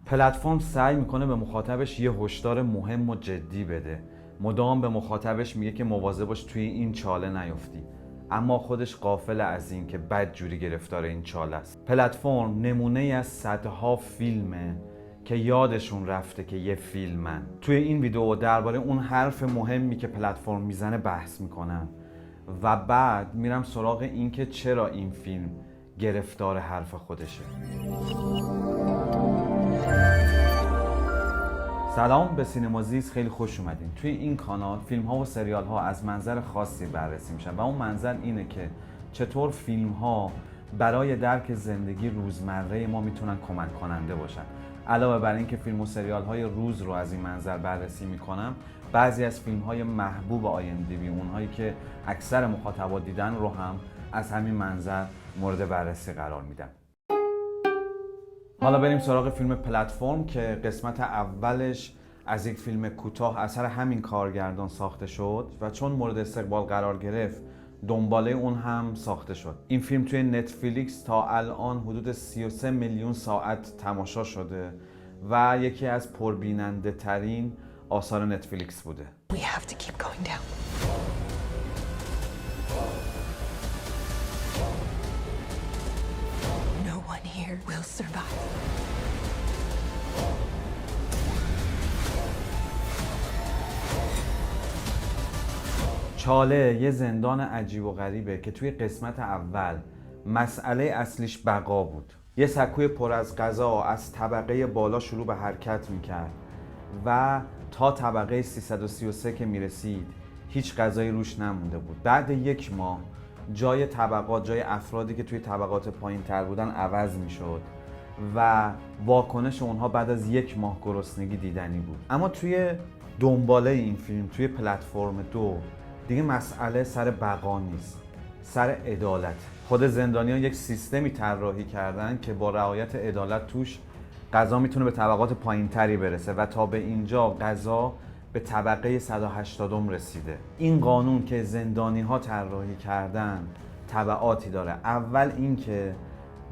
پلتفرم سعی میکنه به مخاطبش یه هشدار مهم و جدی بده. مدام به مخاطبش میگه که مواظب باش توی این چاله نیفتی، اما خودش غافل از این که بدجوری گرفتار این چاله است. پلتفرم نمونه از صدها فیلمه که یادشون رفته که یه فیلمن. توی این ویدیو درباره اون حرف مهمی که پلتفرم میزنه بحث میکنم و بعد میرم سراغ این که چرا این فیلم گرفتار حرف خودشه. سلام، به سینمازیز خیلی خوش اومدین. توی این کانال فیلم ها و سریال ها از منظر خاصی بررسی میشن و اون منظر اینه که چطور فیلم ها برای درک زندگی روزمره ما میتونن کمک کننده باشن. علاوه بر این که فیلم و سریال های روز رو از این منظر بررسی میکنم، بعضی از فیلم های محبوب IMDb، اونهایی که اکثر مخاطبا دیدن رو هم از همین منظر مورد بررسی قرار میدم. حالا بریم سراغ فیلم پلتفرم که قسمت اولش از یک فیلم کوتاه اثر همین کارگردان ساخته شد و چون مورد استقبال قرار گرفت دنباله اون هم ساخته شد. این فیلم توی نتفلیکس تا الان حدود 33 میلیون ساعت تماشا شده و یکی از پربیننده ترین آثار نتفلیکس بوده. We have to keep going down. No one here will survive. چاله یه زندان عجیب و غریبه که توی قسمت اول مسئله اصلیش بقا بود. یه سکوی پر از غذا از طبقه بالا شروع به حرکت میکرد و تا طبقه 333 که میرسید هیچ غذایی روش نمونده بود. بعد یک ماه جای طبقات، جای افرادی که توی طبقات پایین تر بودن عوض میشد و واکنش اونها بعد از یک ماه گرسنگی دیدنی بود. اما توی دنباله این فیلم، توی پلتفرم 2، دیگه مسئله سر بقا نیست، سر عدالت. خود زندانیان یک سیستمی طراحی کردن که با رعایت عدالت توش غذا میتونه به طبقات پایینتری برسه و تا به اینجا غذا به طبقه 180 رسیده. این قانون که زندانی ها طراحی کردن تبعاتی داره. اول اینکه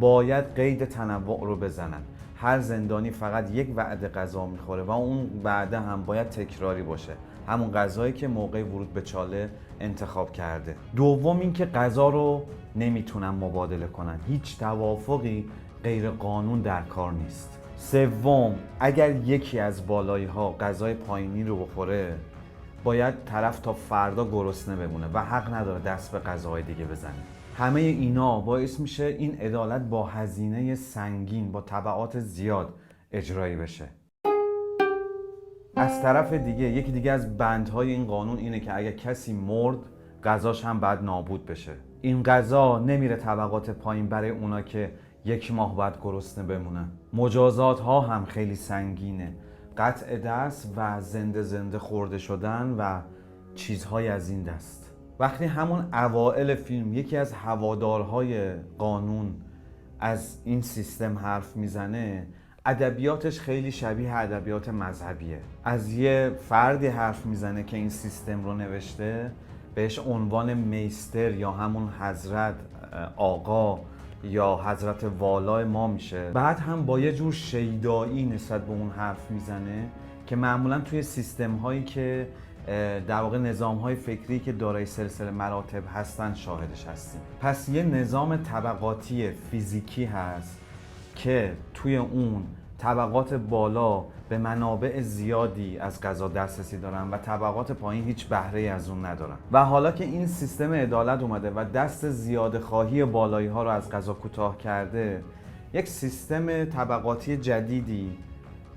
باید قید تنوع رو بزنن. هر زندانی فقط یک وعده غذا میخوره و اون وعده هم باید تکراری باشه، همون غذایی که موقع ورود به چاله انتخاب کرده. دوم اینکه غذا رو نمیتونن مبادله کنن، هیچ توافقی غیر قانون در کار نیست. سوم، اگر یکی از بالایی ها غذای پایینی رو بخوره باید طرف تا فردا گرسنه بمونه و حق نداره دست به غذاهای دیگه بزنه. همه اینا باعث میشه این عدالت با هزینه سنگین، با تبعات زیاد اجرایی بشه. از طرف دیگه یکی دیگه از بندهای این قانون اینه که اگه کسی مرد غذاش هم باید نابود بشه. این غذا نمیره طبقات پایین برای اونا که یک ماه بعد گرسنه بمونن. مجازات ها هم خیلی سنگینه، قطع دست و زنده خورده شدن و چیزهای از این دست. وقتی همون اوائل فیلم یکی از هوادارهای قانون از این سیستم حرف میزنه، ادبیاتش خیلی شبیه ادبیات مذهبیه. از یه فردی حرف میزنه که این سیستم رو نوشته، بهش عنوان میستر یا همون حضرت، آقا یا حضرت والا ما میشه. بعد هم با یه جور شیدایی نسبت به اون حرف میزنه که معمولا توی سیستم هایی که در واقع نظام های فکری که دارای سلسله مراتب هستن شاهدش هستیم. پس یه نظام طبقاتی فیزیکی هست که توی اون طبقات بالا به منابع زیادی از غذا دسترسی دارن و طبقات پایین هیچ بهره‌ای از اون ندارن. و حالا که این سیستم عدالت اومده و دست زیاده خواهی بالایی ها رو از غذا کوتاه کرده، یک سیستم طبقاتی جدیدی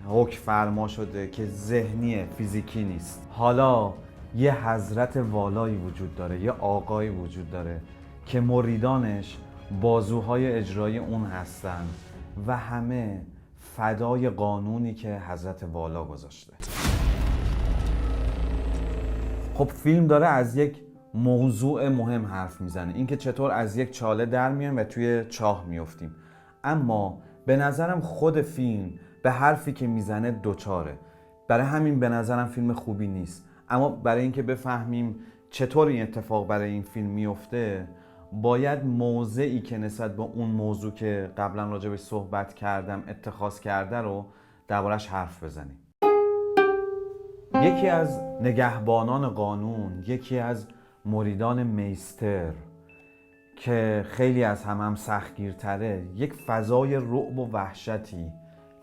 حکم فرما شده که ذهنی، فیزیکی نیست. حالا یه حضرت والایی وجود داره، یه آقایی وجود داره که مریدانش بازوهای اجرایی اون هستن و همه فدای قانونی که حضرت والا گذاشته. خب فیلم داره از یک موضوع مهم حرف میزنه، اینکه چطور از یک چاله در میایم و توی چاه میافتیم. اما به نظرم خود فیلم به حرفی که میزنه دوچاره. برای همین به نظرم فیلم خوبی نیست. اما برای اینکه بفهمیم چطور این اتفاق برای این فیلم میفته، باید موضعی که نسبت به اون موضوع که قبلا راجبش صحبت کردم اتخاذ کرده رو دربارش حرف بزنیم. یکی از نگهبانان قانون، یکی از مریدان میستر که خیلی از هم سختگیرتره، یک فضای رعب و وحشتی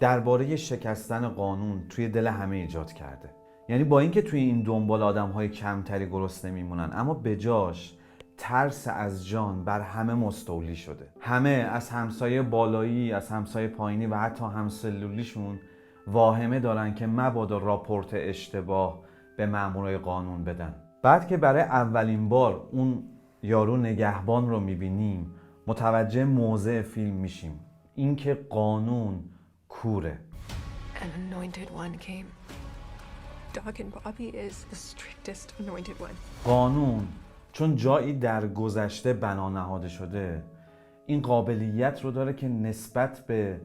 درباره شکستن قانون توی دل همه ایجاد کرده. یعنی با اینکه توی این دنبال آدم‌های کمتری گرسنه میمونن، اما بجاش ترس از جان بر همه مستولی شده. همه از همسایه بالایی، از همسایه پایینی و حتی همسلولیشون واهمه دارن که مبادا راپورت اشتباه به مامورای قانون بدن. بعد که برای اولین بار اون یارو نگهبان رو میبینیم، متوجه موضع فیلم میشیم، اینکه قانون کوره. An anointed one came. Doc and Bobby is the strictest anointed one. قانون چون جایی در گذشته بنا نهاده شده، این قابلیت رو داره که نسبت به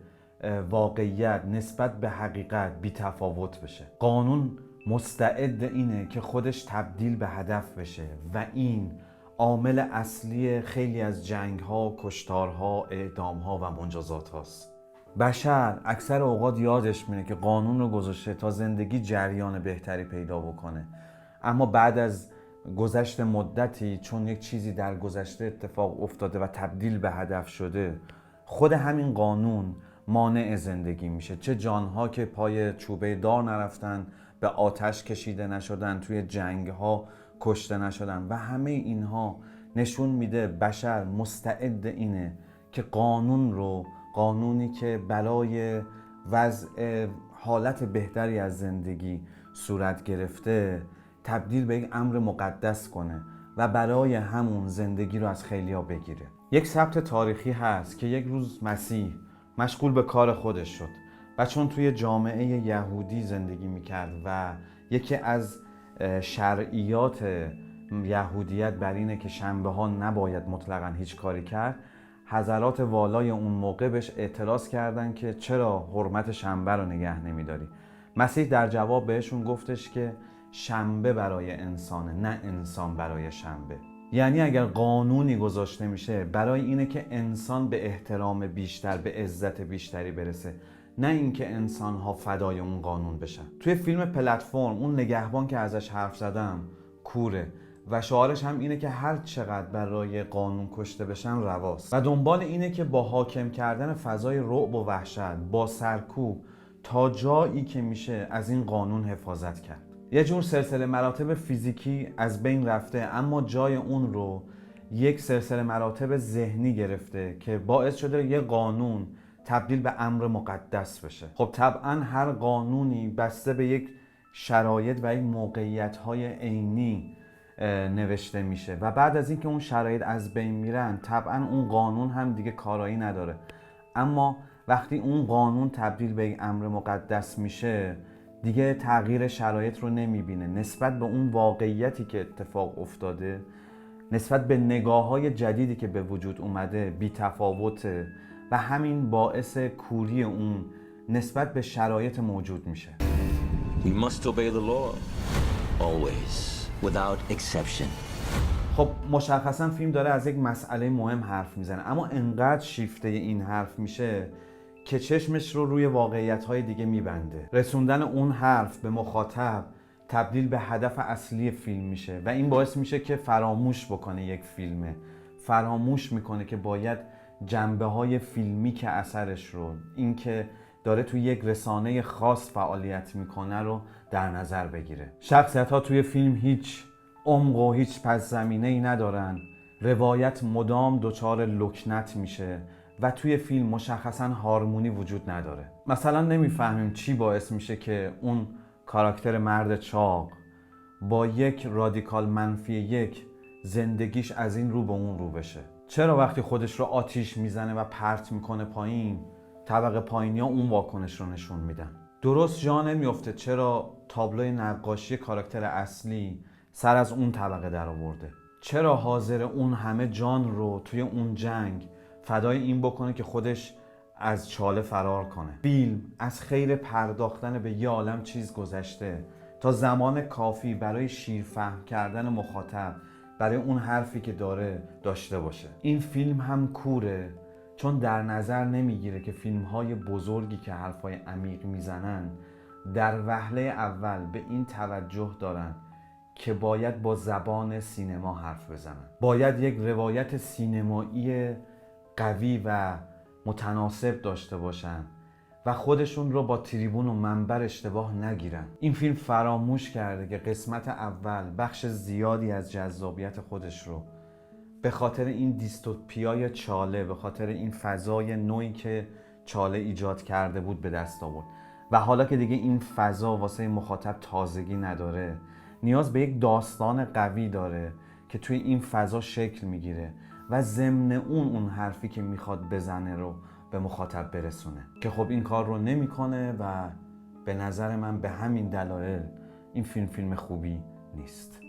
واقعیت، نسبت به حقیقت بی تفاوت بشه. قانون مستعد اینه که خودش تبدیل به هدف بشه و این عامل اصلی خیلی از جنگ‌ها، کشتارها، اعدام‌ها و منجزات هاست. بشر اکثر اوقات یادش میره که قانون رو گذاشته تا زندگی جریان بهتری پیدا بکنه، اما بعد از گذشت مدتی، چون یک چیزی در گذشته اتفاق افتاده و تبدیل به هدف شده، خود همین قانون مانع زندگی میشه. چه جانها که پای چوبه دار نرفتن، به آتش کشیده نشدن، توی جنگها کشته نشدن و همه اینها نشون میده بشر مستعد اینه که قانون رو، قانونی که برای وضع حالت بهتری از زندگی صورت گرفته، تبدیل به یک امر مقدس کنه و برای همون زندگی رو از خیلیا بگیره. یک ثبت تاریخی هست که یک روز مسیح مشغول به کار خودش شد و چون توی جامعه یهودی زندگی میکرد و یکی از شرعیات یهودیت بر اینه که شنبه ها نباید مطلقاً هیچ کاری کرد، حضرات والای اون موقع بهش اعتراض کردن که چرا حرمت شنبه رو نگه نمیداری. مسیح در جواب بهشون گفتش که شنبه برای انسانه، نه انسان برای شنبه. یعنی اگر قانونی گذاشته میشه برای اینه که انسان به احترام بیشتر، به عزت بیشتری برسه، نه اینکه انسان‌ها فدای اون قانون بشن. توی فیلم پلتفرم اون نگهبان که ازش حرف زدم کوره و شعارش هم اینه که هر چقدر برای قانون کشته بشن رواست و دنبال اینه که با حاکم کردن فضای رعب و وحشت، با سرکوب تا جایی که میشه از این قانون حفاظت کرد. یه جور سلسله مراتب فیزیکی از بین رفته، اما جای اون رو یک سلسله مراتب ذهنی گرفته که باعث شده یه قانون تبدیل به امر مقدس بشه. خب طبعا هر قانونی بسته به یک شرایط و یک موقعیت‌های عینی نوشته میشه و بعد از اینکه اون شرایط از بین میرن، طبعا اون قانون هم دیگه کارایی نداره. اما وقتی اون قانون تبدیل به یک امر مقدس میشه، دیگه تغییر شرایط رو نمیبینه، نسبت به اون واقعیتی که اتفاق افتاده، نسبت به نگاه‌های جدیدی که به وجود اومده بی تفاوته و همین باعث کوری اون نسبت به شرایط موجود میشه. We must obey the law always without exception. خب مشخصا فیلم داره از یک مسئله مهم حرف میزنه، اما انقدر شیفته این حرف میشه که چشمش رو روی واقعیت‌های دیگه میبنده. رسوندن اون حرف به مخاطب تبدیل به هدف اصلی فیلم میشه و این باعث میشه که فراموش بکنه یک فیلمه، فراموش میکنه که باید جنبه‌های فیلمی که اثرش رو، این که داره توی یک رسانه خاص فعالیت میکنه رو در نظر بگیره. شخصیت‌ها توی فیلم هیچ عمق و هیچ پس زمینه‌ای ندارن، روایت مدام دچار لکنت میشه و توی فیلم مشخصاً هارمونی وجود نداره. مثلا نمیفهمیم چی باعث میشه که اون کاراکتر مرد چاق با یک رادیکال منفی یک زندگیش از این رو به اون رو بشه. چرا وقتی خودش رو آتیش میزنه و پرت میکنه پایین، طبقه پایینی ها اون واکنش رو نشون میدن؟ درست جا نمیفته چرا تابلوی نقاشی کاراکتر اصلی سر از اون طبقه در آورده؟ چرا حاضر اون همه جان رو توی اون جنگ فدای این بکنه که خودش از چاله فرار کنه؟ فیلم از خیر پرداختن به یه عالم چیز گذشته تا زمان کافی برای شیرفهم کردن مخاطب برای اون حرفی که داره داشته باشه. این فیلم هم کوره، چون در نظر نمیگیره که فیلم‌های بزرگی که حرفای عمیق میزنن در وهله اول به این توجه دارن که باید با زبان سینما حرف بزنن، باید یک روایت سینمایی قوی و متناسب داشته باشن و خودشون رو با تریبون و منبر اشتباه نگیرن. این فیلم فراموش کرده که قسمت اول بخش زیادی از جذابیت خودش رو به خاطر این دیستوپیای چاله، به خاطر این فضای نوعی که چاله ایجاد کرده بود به دست آورد و حالا که دیگه این فضا واسه مخاطب تازگی نداره، نیاز به یک داستان قوی داره که توی این فضا شکل میگیره و ضمن اون حرفی که میخواد بزنه رو به مخاطب برسونه که خب این کار رو نمیکنه و به نظر من به همین دلایل این فیلم خوبی نیست.